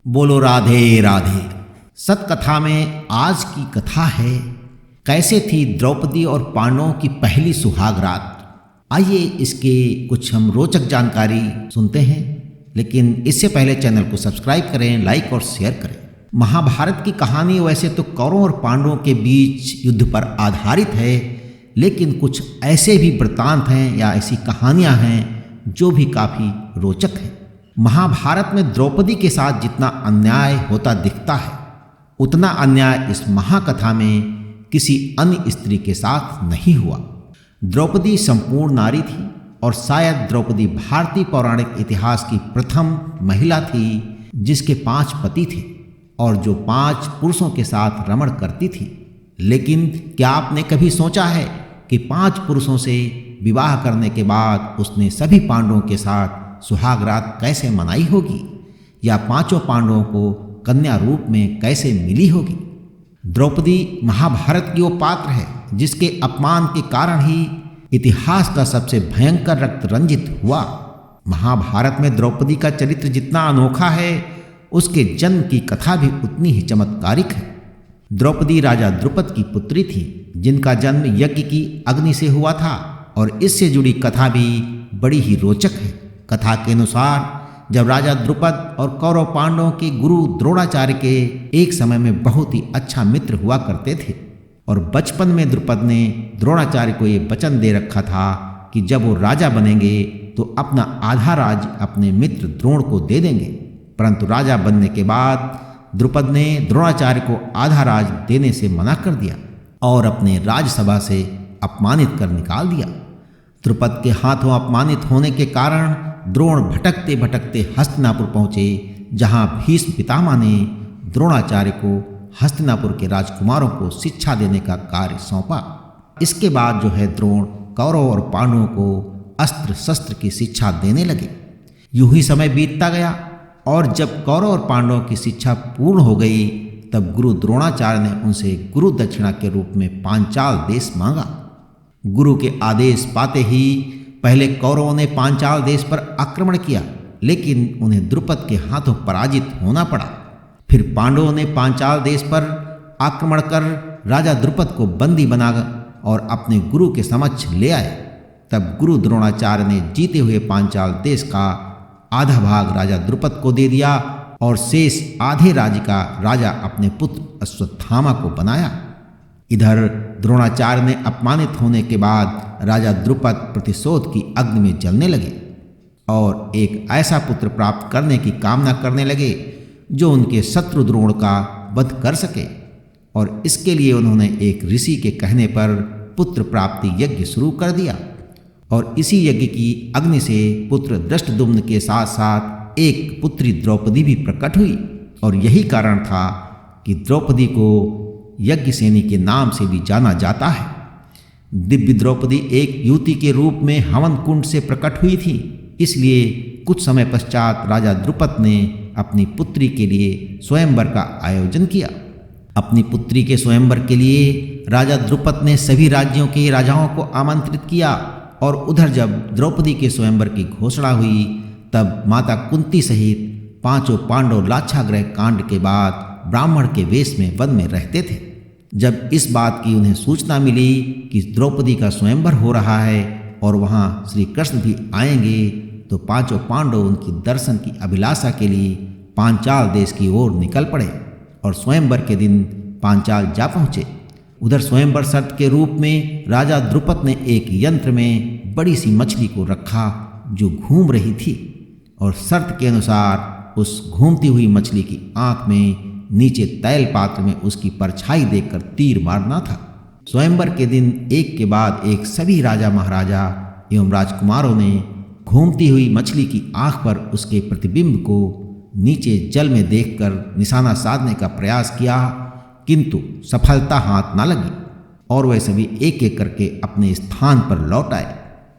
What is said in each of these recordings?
बोलो राधे राधे। सतकथा में आज की कथा है कैसे थी द्रौपदी और पांडवों की पहली सुहाग रात। आइए इसके कुछ हम रोचक जानकारी सुनते हैं, लेकिन इससे पहले चैनल को सब्सक्राइब करें, लाइक और शेयर करें। महाभारत की कहानी वैसे तो कौरवों और पांडवों के बीच युद्ध पर आधारित है, लेकिन कुछ ऐसे भी वृत्तांत हैं या ऐसी कहानियां हैं जो भी काफ़ी रोचक हैं। महाभारत में द्रौपदी के साथ जितना अन्याय होता दिखता है, उतना अन्याय इस महाकथा में किसी अन्य स्त्री के साथ नहीं हुआ। द्रौपदी संपूर्ण नारी थी और शायद द्रौपदी भारतीय पौराणिक इतिहास की प्रथम महिला थी जिसके 5 पति थे और जो 5 पुरुषों के साथ रमण करती थी। लेकिन क्या आपने कभी सोचा है कि 5 पुरुषों से विवाह करने के बाद उसने सभी पांडवों के साथ सुहाग रात कैसे मनाई होगी, या 5 पांडवों को कन्या रूप में कैसे मिली होगी। द्रौपदी महाभारत की वो पात्र है जिसके अपमान के कारण ही इतिहास का सबसे भयंकर रक्त रंजित हुआ। महाभारत में द्रौपदी का चरित्र जितना अनोखा है, उसके जन्म की कथा भी उतनी ही चमत्कारिक है। द्रौपदी राजा द्रुपद की पुत्री थी जिनका जन्म यज्ञ की अग्नि से हुआ था, और इससे जुड़ी कथा भी बड़ी ही रोचक है। कथा के अनुसार जब राजा द्रुपद और कौरव पांडवों के गुरु द्रोणाचार्य के एक समय में बहुत ही अच्छा मित्र हुआ करते थे, और बचपन में द्रुपद ने द्रोणाचार्य को ये वचन दे रखा था कि जब वो राजा बनेंगे तो अपना आधा राज अपने मित्र द्रोण को दे देंगे। परंतु राजा बनने के बाद द्रुपद ने द्रोणाचार्य को आधा राज देने से मना कर दिया और अपने राजसभा से अपमानित कर निकाल दिया। द्रुपद के हाथों अपमानित होने के कारण द्रोण भटकते भटकते हस्तिनापुर पहुँचे, जहाँ भीष्म पितामह ने द्रोणाचार्य को हस्तिनापुर के राजकुमारों को शिक्षा देने का कार्य सौंपा। इसके बाद जो है द्रोण कौरव और पांडवों को अस्त्र शस्त्र की शिक्षा देने लगे। यूं ही समय बीतता गया और जब कौरव और पांडवों की शिक्षा पूर्ण हो गई तब गुरु द्रोणाचार्य ने उनसे गुरु दक्षिणा के रूप में पांचाल देश मांगा। गुरु के आदेश पाते ही पहले कौरवों ने पांचाल देश पर आक्रमण किया, लेकिन उन्हें द्रुपद के हाथों पराजित होना पड़ा। फिर पांडवों ने पांचाल देश पर आक्रमण कर राजा द्रुपद को बंदी बना और अपने गुरु के समक्ष ले आए। तब गुरु द्रोणाचार्य ने जीते हुए पांचाल देश का आधा भाग राजा द्रुपद को दे दिया और शेष आधे राज्य का राजा अपने पुत्र अश्वत्थामा को बनाया। इधर द्रोणाचार्य ने अपमानित होने के बाद राजा द्रुपद प्रतिशोध की अग्नि में जलने लगे और एक ऐसा पुत्र प्राप्त करने की कामना करने लगे जो उनके शत्रु द्रोण का वध कर सके, और इसके लिए उन्होंने एक ऋषि के कहने पर पुत्र प्राप्ति यज्ञ शुरू कर दिया। और इसी यज्ञ की अग्नि से पुत्र दृष्टद्युम्न के साथ साथ एक पुत्री द्रौपदी भी प्रकट हुई, और यही कारण था कि द्रौपदी को यज्ञसेनी के नाम से भी जाना जाता है। दिव्य द्रौपदी एक युवती के रूप में हवन कुंड से प्रकट हुई थी, इसलिए कुछ समय पश्चात राजा द्रुपद ने अपनी पुत्री के लिए स्वयंवर का आयोजन किया। अपनी पुत्री के स्वयंवर के लिए राजा द्रुपद ने सभी राज्यों के राजाओं को आमंत्रित किया, और उधर जब द्रौपदी के स्वयंवर की घोषणा हुई तब माता कुंती सहित 5 पांडव लाक्षागृह कांड के बाद ब्राह्मण के वेश में वन में रहते थे। जब इस बात की उन्हें सूचना मिली कि द्रौपदी का स्वयंवर हो रहा है और वहाँ श्री कृष्ण भी आएंगे, तो 5 पांडव उनकी दर्शन की अभिलाषा के लिए पांचाल देश की ओर निकल पड़े और स्वयंवर के दिन पांचाल जा पहुँचे। उधर स्वयंवर शर्त के रूप में राजा द्रुपद ने एक यंत्र में बड़ी सी मछली को रखा जो घूम रही थी, और शर्त के अनुसार उस घूमती हुई मछली की आंख में नीचे तैल पात्र में उसकी परछाई देखकर तीर मारना था। स्वयंवर के दिन एक के बाद एक सभी राजा महाराजा एवं राजकुमारों ने घूमती हुई मछली की आंख पर उसके प्रतिबिंब को नीचे जल में देखकर निशाना साधने का प्रयास किया, किंतु सफलता हाथ न लगी और वह सभी एक एक करके अपने स्थान पर लौट आए।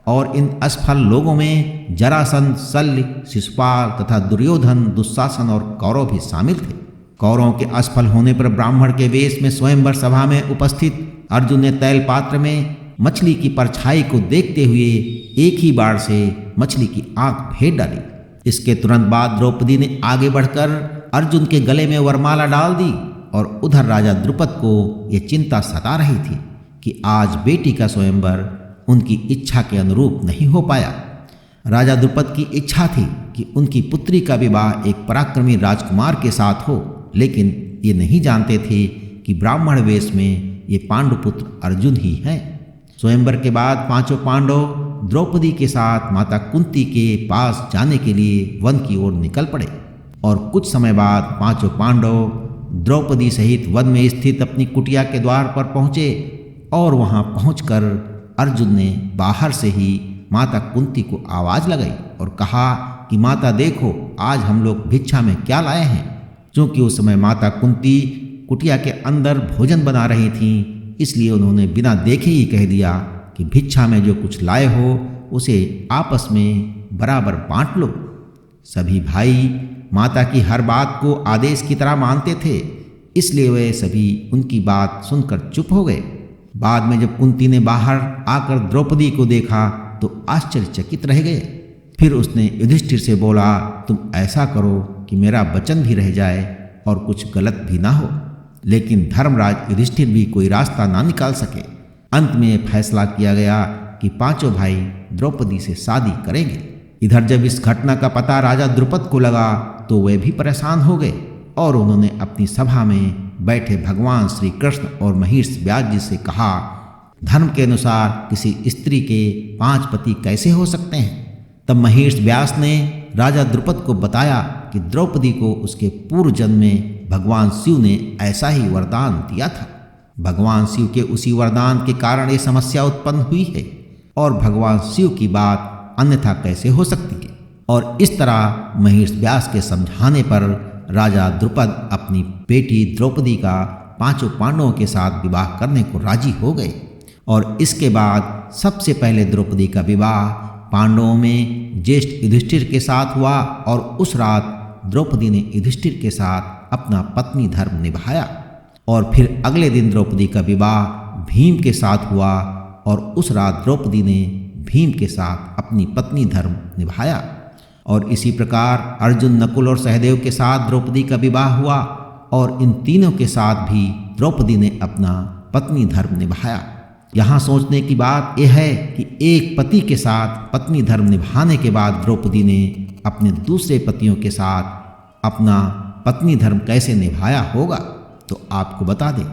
और इन असफल लोगों में जरासंध, शल्य, शिशुपाल तथा दुर्योधन, दुशासन और कौरव भी शामिल थे। कौरवों के असफल होने पर ब्राह्मण के वेश में स्वयंवर सभा में उपस्थित अर्जुन ने तैल पात्र में मछली की परछाई को देखते हुए एक ही बार से मछली की आंख फेर डाली। इसके तुरंत बाद द्रौपदी ने आगे बढ़कर अर्जुन के गले में वरमाला डाल दी और उधर राजा द्रुपद को ये चिंता सता रही थी कि आज बेटी का स्वयंवर उनकी इच्छा के अनुरूप नहीं हो पाया। राजा द्रुपद की इच्छा थी कि उनकी पुत्री का विवाह एक पराक्रमी राजकुमार के साथ हो, लेकिन ये नहीं जानते थे कि ब्राह्मण वेश में ये पांडुपुत्र अर्जुन ही हैं। स्वयंवर के बाद पांचों पांडव द्रौपदी के साथ माता कुंती के पास जाने के लिए वन की ओर निकल पड़े और कुछ समय बाद पांचों पांडव द्रौपदी सहित वन में स्थित अपनी कुटिया के द्वार पर पहुँचे और वहाँ पहुँचकर अर्जुन ने बाहर से ही माता कुंती को आवाज़ लगाई और कहा कि माता देखो, आज हम लोग भिक्षा में क्या लाए हैं। क्योंकि उस समय माता कुंती कुटिया के अंदर भोजन बना रही थीं, इसलिए उन्होंने बिना देखे ही कह दिया कि भिक्षा में जो कुछ लाए हो उसे आपस में बराबर बांट लो। सभी भाई माता की हर बात को आदेश की तरह मानते थे, इसलिए वे सभी उनकी बात सुनकर चुप हो गए। बाद में जब कुंती ने बाहर आकर द्रौपदी को देखा तो आश्चर्यचकित रह गए। फिर उसने युधिष्ठिर से बोला, तुम ऐसा करो कि मेरा वचन भी रह जाए और कुछ गलत भी ना हो। लेकिन धर्मराज युधिष्ठिर भी कोई रास्ता ना निकाल सके। अंत में फैसला किया गया कि पांचों भाई द्रौपदी से शादी करेंगे। इधर जब इस घटना का पता राजा द्रुपद को लगा तो वे भी परेशान हो गए और उन्होंने अपनी सभा में बैठे भगवान श्री कृष्ण और महिष व्यास जी से कहा, धर्म के अनुसार किसी स्त्री के 5 पति कैसे हो सकते हैं। तब महिष व्यास ने राजा द्रुपद को बताया कि द्रौपदी को उसके पूर्व जन्म में भगवान शिव ने ऐसा ही वरदान दिया था। भगवान शिव के उसी वरदान के कारण ये समस्या उत्पन्न हुई है और भगवान शिव की बात अन्यथा कैसे हो सकती है। और इस तरह महिष व्यास के समझाने पर राजा द्रुपद अपनी बेटी द्रौपदी का पांचों पांडवों के साथ विवाह करने को राजी हो गए। और इसके बाद सबसे पहले द्रौपदी का विवाह पांडवों में ज्येष्ठ युधिष्ठिर के साथ हुआ और उस रात द्रौपदी ने युधिष्ठिर के साथ अपना पत्नी धर्म निभाया। और फिर अगले दिन द्रौपदी का विवाह भीम के साथ हुआ और उस रात द्रौपदी ने भीम के साथ अपनी पत्नी धर्म निभाया। और इसी प्रकार अर्जुन, नकुल और सहदेव के साथ द्रौपदी का विवाह हुआ और इन तीनों के साथ भी द्रौपदी ने अपना पत्नी धर्म निभाया। यहाँ सोचने की बात यह है कि एक पति के साथ पत्नी धर्म निभाने के बाद द्रौपदी ने अपने दूसरे पतियों के साथ अपना पत्नी धर्म कैसे निभाया होगा। तो आपको बता दें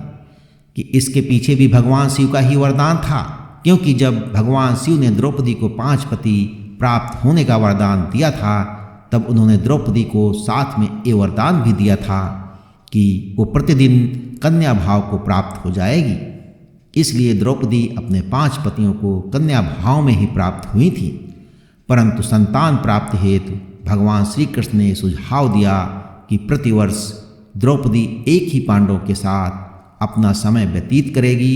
कि इसके पीछे भी भगवान शिव का ही वरदान था, क्योंकि जब भगवान शिव ने द्रौपदी को 5 पति प्राप्त होने का वरदान दिया था तब उन्होंने द्रौपदी को साथ में ये वरदान भी दिया था कि वो प्रतिदिन कन्या भाव को प्राप्त हो जाएगी। इसलिए द्रौपदी अपने 5 पतियों को कन्या भाव में ही प्राप्त हुई थी। परंतु संतान प्राप्ति हेतु भगवान श्री कृष्ण ने सुझाव दिया कि प्रतिवर्ष द्रौपदी एक ही पांडव के साथ अपना समय व्यतीत करेगी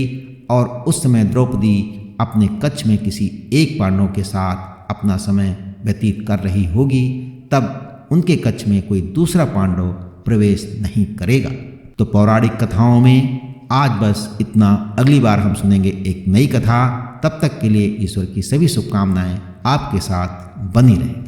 और उस समय द्रौपदी अपने कक्ष में किसी एक पांडव के साथ अपना समय व्यतीत कर रही होगी, तब उनके कक्ष में कोई दूसरा पांडव प्रवेश नहीं करेगा। तो पौराणिक कथाओं में आज बस इतना। अगली बार हम सुनेंगे एक नई कथा। तब तक के लिए ईश्वर की सभी शुभकामनाएं आपके साथ बनी रहें।